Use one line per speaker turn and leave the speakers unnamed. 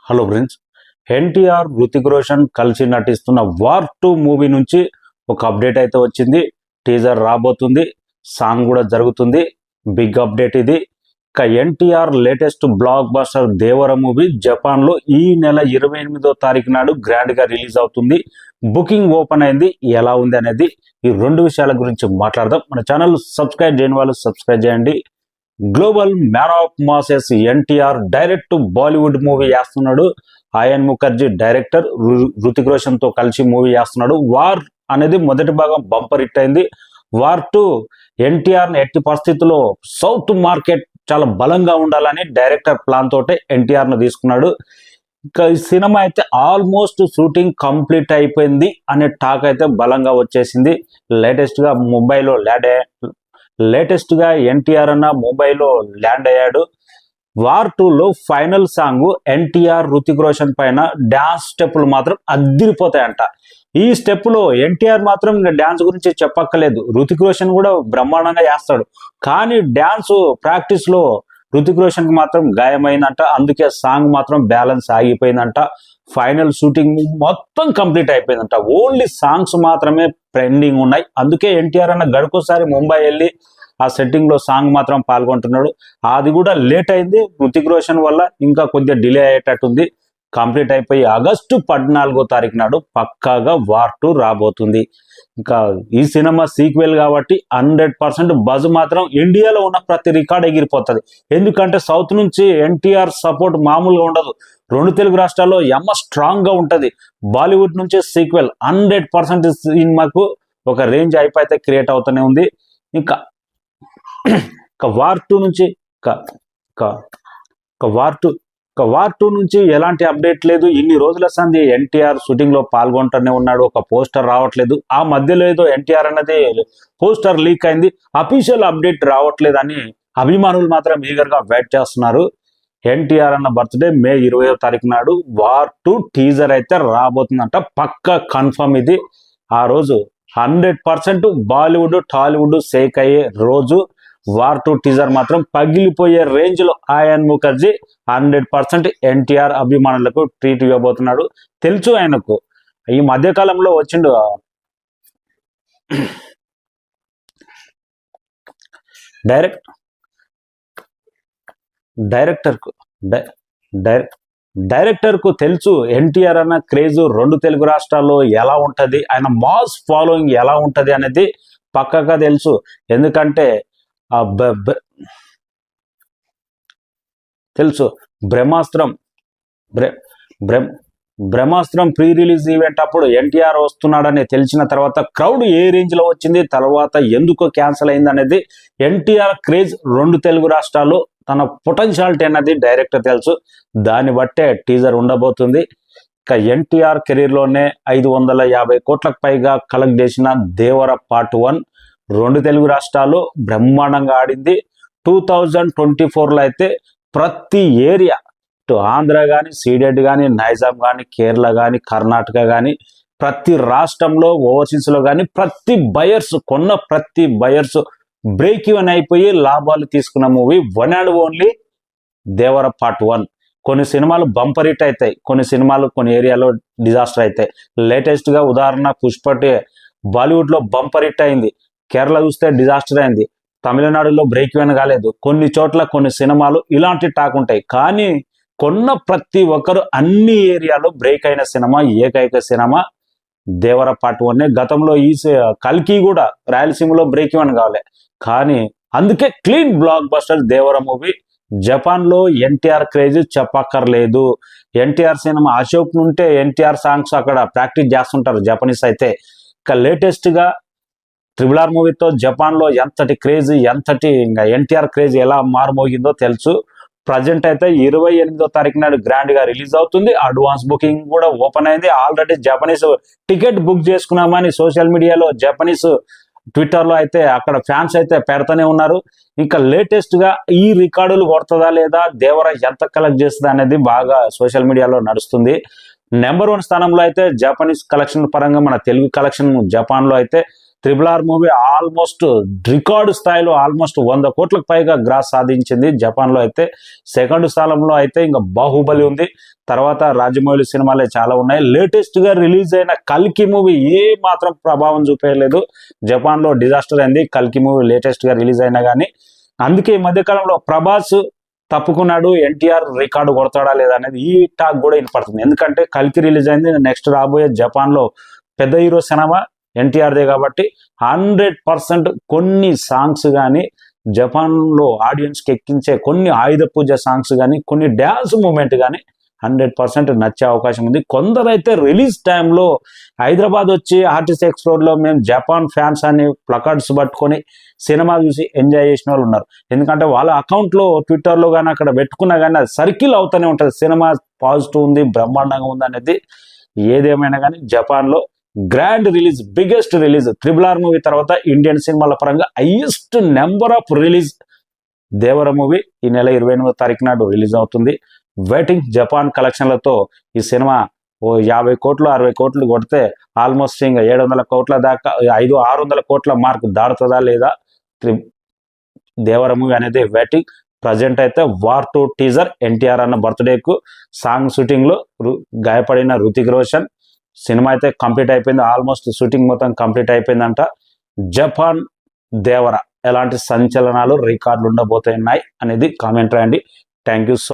Hello friends, NTR Hrithik Roshan కలిసి నటిస్తున్న war 2 movie నుంచి ఒక అప్డేట్ అయితే వచ్చింది. టీజర్ రాబోతుంది, సాంగ్ కూడా జరుగుతుంది. బిగ్ అప్డేట్ ఇది. ఇక ఎన్టీఆర్ లేటెస్ట్ బ్లాక్ బస్టర్ దేవర మూవీ జపాన్లో ఈ నెల 28వ తారీఖు నాడు గ్రాండ్గా రిలీజ్ అవుతుంది. బుకింగ్ ఓపెన్ అయింది. ఎలా ఉంది అనేది ఈ రెండు విషయాల గురించి మాట్లాడదాం. మన ఛానల్ సబ్స్క్రైబ్ చేయని వాళ్ళు సబ్స్క్రైబ్ చేయండి. Global man of masses NTR direct Bollywood movie చేస్తున్నాడు. ఆయన్ ముఖర్జీ డైరెక్టర్, హృతిక్ రోషన్ తో కలిసి మూవీ చేస్తున్నాడు. వార్ అనేది మొదటి భాగం బంపర్ హిట్ అయింది. వార్ 2 ఎన్టీఆర్ ఎట్టి పరిస్థితుల్లో సౌత్ మార్కెట్ చాలా బలంగా ఉండాలని డైరెక్టర్ ప్లాన్ తోటే ఎన్టీఆర్ ను తీసుకున్నాడు. ఇంకా ఈ సినిమా అయితే ఆల్మోస్ట్ షూటింగ్ కంప్లీట్ అయిపోయింది అనే టాక్ అయితే బలంగా వచ్చేసింది. లేటెస్ట్ గా ఎన్టీఆర్ అన్న ముంబైలో ల్యాండ్ అయ్యాడు. వార్ 2లో ఫైనల్ సాంగ్ ఎన్టీఆర్ హృతిక్ రోషన్ పైన డాన్స్ స్టెప్పులు మాత్రం అద్దిరిపోతాయంట. ఈ స్టెప్పులో ఎన్టీఆర్ మాత్రం ఇంకా డాన్స్ గురించి చెప్పక్కలేదు. హృతిక్ రోషన్ కూడా బ్రహ్మాండంగా చేస్తాడు. కానీ డాన్స్ ప్రాక్టీస్ లో హృతిక్ రోషన్ కి మాత్రం గాయమైందంట. అందుకే సాంగ్ మాత్రం బ్యాలెన్స్ ఆగిపోయిందంట. ఫైనల్ షూటింగ్ మొత్తం కంప్లీట్ అయిపోయిందంట. ఓన్లీ సాంగ్స్ మాత్రమే పెండింగ్ ఉన్నాయి. అందుకే ఎన్టీఆర్ అన్న గడుకోసారి ముంబై వెళ్ళి ఆ సెట్టింగ్ లో సాంగ్ మాత్రం పాల్గొంటున్నాడు. అది కూడా లేట్ అయింది. హృతిక్ రోషన్ వల్ల ఇంకా కొద్దిగా డిలే అయ్యేటట్టుంది. కంప్లీట్ అయిపోయి ఆగస్టు 14వ తారీఖు నాడు పక్కాగా వార్ 2 రాబోతుంది. ఇంకా ఈ సినిమా సీక్వెల్ కాబట్టి 100% బజ్ మాత్రం ఇండియాలో ఉన్న ప్రతి రికార్డ్ ఎగిరిపోతుంది. ఎందుకంటే సౌత్ నుంచి ఎన్టీఆర్ సపోర్ట్ మామూలుగా ఉండదు. రెండు తెలుగు రాష్ట్రాల్లో స్ట్రాంగ్ గా ఉంటది. బాలీవుడ్ నుంచి సీక్వెల్ 100% సినిమాకు ఒక రేంజ్ అయిపోతే క్రియేట్ అవుతూనే ఉంది. ఇంకా వార్ 2 నుంచి వార్ 2 నుంచి ఎలాంటి అప్డేట్ లేదు. ఇన్ని రోజుల సంది ఎన్టీఆర్ షూటింగ్ లో పాల్గొంటూనే ఉన్నాడు. ఒక పోస్టర్ రావట్లేదు. ఆ మధ్యలో ఏదో ఎన్టీఆర్ అన్నది పోస్టర్ లీక్ అయింది. అఫీషియల్ అప్డేట్ రావట్లేదు అని అభిమానులు మాత్రం ఈగర్ గా వెయిట్ చేస్తున్నారు. ఎన్టీఆర్ అన్న బర్త్డే మే 20వ తారీఖు నాడు వార్ 2 టీజర్ అయితే రాబోతుందంట. పక్కా కన్ఫర్మ్ ఇది. ఆ రోజు 100% బాలీవుడ్ టాలీవుడ్ షేక్ అయ్యే రోజు. వార్ 2 టీజర్ మాత్రం పగిలిపోయే రేంజ్ లో ఆయన్ ముఖర్జీ 100% ఎన్టీఆర్ అభిమానులకు ట్రీట్ ఇవ్వబోతున్నాడు. తెలుసు ఆయనకు. ఈ మధ్యకాలంలో వచ్చిండు డైరెక్టర్ కు తెలుసు ఎన్టీఆర్ అన్న క్రేజ్ రెండు తెలుగు రాష్ట్రాల్లో ఎలా ఉంటది, ఆయన మాస్ ఫాలోయింగ్ ఎలా ఉంటది అనేది పక్కగా తెలుసు. ఎందుకంటే తెలుసు బ్రహ్మాస్త్రం ప్రీ రిలీజ్ ఈవెంట్ అప్పుడు ఎన్టీఆర్ వస్తున్నాడని తెలిసిన తర్వాత క్రౌడ్ ఏ రేంజ్ లో వచ్చింది, తర్వాత ఎందుకు క్యాన్సిల్ అయింది అనేది ఎన్టీఆర్ క్రేజ్ రెండు తెలుగు రాష్ట్రాల్లో తన పొటెన్షియాలిటీ అన్నది డైరెక్టర్ తెలుసు. దాన్ని బట్టే టీజర్ ఉండబోతుంది. ఇక ఎన్టీఆర్ కెరీర్ లోనే 550 కోట్లకు పైగా కలెక్ట్ చేసిన దేవర పార్ట్ 1 రెండు తెలుగు రాష్ట్రాలు బ్రహ్మాండంగా ఆడింది. 2024లో అయితే ప్రతి ఏరియా, ఆంధ్ర కానీ, సీడెడ్ కానీ, నైజాం కానీ, కేరళ కానీ, కర్ణాటక కానీ, ప్రతి రాష్ట్రంలో ఓవర్సీస్ లో కానీ ప్రతి బయర్స్ బ్రేక్ ఈవెన్ అయిపోయి లాభాలు తీసుకున్న movie one and only Devara part 1. కొన్ని సినిమాలు బంపర్ హిట్ అవుతాయి, కొన్ని సినిమాలు కొన్ని ఏరియాలో డిజాస్టర్ అవుతాయి. లేటెస్ట్ గా ఉదాహరణ పుష్పటి బాలీవుడ్ లో బంపర్ హిట్ అయింది. కేరళ చూస్తే డిజాస్టర్ అయింది. తమిళనాడులో బ్రేక్ ఈవెన్ కాలేదు. కొన్ని చోట్ల కొన్ని సినిమాలు ఇలాంటి టాక్ ఉంటాయి. కానీ కొన్న ప్రతి ఒక్కరు అన్ని ఏరియాలో బ్రేక్ అయిన సినిమా ఏకైక సినిమా దేవర పార్ట్ 1. గతంలో ఈ కల్కి కూడా రాయలసీమలో బ్రేక్ ఈవెన్ కావాలి. కానీ అందుకే క్లీన్ బ్లాక్ బస్టర్ దేవర మూవీ. జపాన్ లో ఎన్టీఆర్ క్రేజ్ చెప్పక్కర్లేదు. ఎన్టీఆర్ సినిమా అశోక్ నుంటే ఎన్టీఆర్ సాంగ్స్ అక్కడ ప్రాక్టీస్ చేస్తుంటారు జపనీస్ అయితే. ఇక లేటెస్ట్ గా RRR మూవీతో జపాన్ లో ఎంతటి క్రేజ్, ఇంకా ఎన్టీఆర్ క్రేజ్ ఎలా మారుమోగిందో తెలుసు. ప్రజెంట్ అయితే 28వ తారీఖు నాడు గ్రాండ్ గా రిలీజ్ అవుతుంది. అడ్వాన్స్ బుకింగ్ కూడా ఓపెన్ అయింది. ఆల్రెడీ జపనీస్ టికెట్ బుక్ చేసుకున్నామని సోషల్ మీడియాలో జపనీస్ ట్విట్టర్ లో అయితే అక్కడ ఫ్యాన్స్ అయితే పెడతానే ఉన్నారు. ఇంకా లేటెస్ట్ గా ఈ రికార్డులు కొడుతుందా లేదా, దేవర ఎంత కలెక్ట్ చేస్తుందా అనేది బాగా సోషల్ మీడియాలో నడుస్తుంది. నెంబర్ 1 స్థానంలో అయితే జపనీస్ కలెక్షన్ పరంగా మన తెలుగు కలెక్షన్ జపాన్ లో అయితే RRR మూవీ ఆల్మోస్ట్ రికార్డు స్థాయిలో ఆల్మోస్ట్ 100 కోట్లకు పైగా గ్రాస్ సాధించింది జపాన్లో. అయితే సెకండ్ స్థానంలో అయితే ఇంకా బాహుబలి ఉంది, తర్వాత రాజమౌళి సినిమాలే చాలా ఉన్నాయి. లేటెస్ట్గా రిలీజ్ అయిన కల్కి మూవీ ఏ మాత్రం ప్రభావం చూపేయలేదు, జపాన్లో డిజాస్టర్ అయింది కల్కి మూవీ లేటెస్ట్గా రిలీజ్ అయినా కానీ. అందుకే ఈ మధ్యకాలంలో ప్రభాస్ తప్పుకున్నాడు, ఎన్టీఆర్ రికార్డు కొడతాడా లేదా అనేది ఈ టాక్ కూడా వినపడుతుంది. ఎందుకంటే కల్కి రిలీజ్ అయింది, నెక్స్ట్ రాబోయే జపాన్లో పెద్ద హీరో సినిమా ఎన్టీఆర్దే కాబట్టి 100% కొన్ని సాంగ్స్ కానీ జపాన్లో ఆడియన్స్కి ఎక్కించే కొన్ని ఆయుధ పూజ సాంగ్స్ కానీ కొన్ని డ్యాన్స్ మూమెంట్ కానీ 100% నచ్చే అవకాశం ఉంది. కొందరైతే రిలీజ్ టైంలో హైదరాబాద్ వచ్చి ఆర్టిస్ట్ ఎక్స్ప్లోర్లో మేము జపాన్ ఫ్యాన్స్ అని ప్లకార్డ్స్ పట్టుకొని సినిమా చూసి ఎంజాయ్ చేసిన వాళ్ళు ఉన్నారు. ఎందుకంటే వాళ్ళ అకౌంట్లో ట్విట్టర్లో కానీ అక్కడ పెట్టుకున్నా కానీ అది సర్కిల్ అవుతూనే ఉంటుంది, సినిమా పాజిటివ్ ఉంది, బ్రహ్మాండంగా ఉంది అనేది. ఏదేమైనా కానీ జపాన్లో grand release, biggest release RRR movie తర్వాత ఇండియన్ సినిమాల పరంగా highest number of release Devara movie ఈ నెల 28వ తారీఖు నాడు రిలీజ్ అవుతుంది. వెయిటింగ్ జపాన్ కలెక్షన్లతో ఈ సినిమా ఓ 50 కోట్లు 60 కోట్లు కొడితే ఆల్మోస్ట్ ఇంకా 700 కోట్ల దాకా 500-600 కోట్ల మార్క్ దాడుతుందా లేదా దేవర మూవీ అనేది వెయిటింగ్. ప్రజెంట్ అయితే వార్ 2 టీజర్ ఎన్టీఆర్ అన్న బర్త్డేకు సాంగ్ షూటింగ్లో గాయపడిన రుతిక్ రోషన్. సినిమా అయితే కంప్లీట్ అయిపోయింది, ఆల్మోస్ట్ షూటింగ్ మొత్తం కంప్లీట్ అయిపోయిందంట. జపాన్ దేవర ఎలాంటి సంచలనాలు రికార్డులు ఉండబోతున్నాయి అనేది కామెంట్ రాయండి. Thank you.